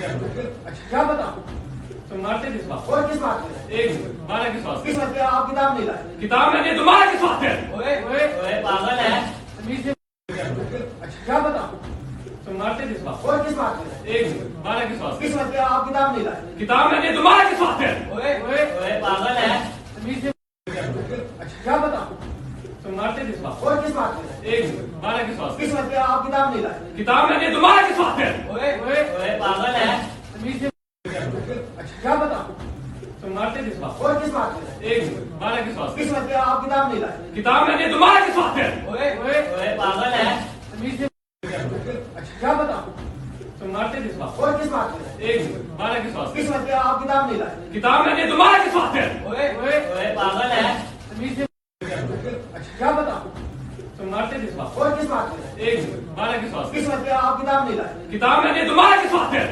अच्छा क्या बताओ? तो मारते किस बात? और किस बात में? एक मिनट, मारा किस बात? किस बात पे आप किताब नहीं लाए? किताब मैंने तुम्हारा किस बात है? ओए ओए ओए पागल है। तमीज से अच्छा क्या बताओ? तो मारते किस बात? और किस बात में? एक मिनट, मारा किस बात? किस बात पे आप किताब नहीं लाए? किताब मैंने तुम्हारा किस बात है? ओए ओए ओए पागल है। तमीज से अच्छा क्या बताओ? तो मारते किस बात? और किस बात में? एक मिनट, मारा किस बात? किस बात पे आप किताब नहीं लाए? किताब मैंने तुम्हारा किस बात है? ओए ओए ओए पागल है। तमीज से अच्छा क्या बताओ? तो मारते किस बात? और किस बात में? एक मिनट, मारा किस बात? किस बात पे आप किताब नहीं लाए? किताब मैंने तुम्हारा किस बात है? ओए ओए ओए पागल है। तमीज से अच्छा क्या बताओ? तो मारते किस बात? और किस बात में? एक मिनट, मारा किस बात? किस बात पे आप किताब नहीं लाए? किताब मैंने तुम्हारा किस बात है? ओए ओए ओए पागल है। तमीज से अच्छा क्या बताओ? तो मारते किस बात? और किस बात में? एक मिनट, मारा किस बात? किस बात पे आप किताब नहीं लाए? किताब मैंने तुम्हारा किस बात है?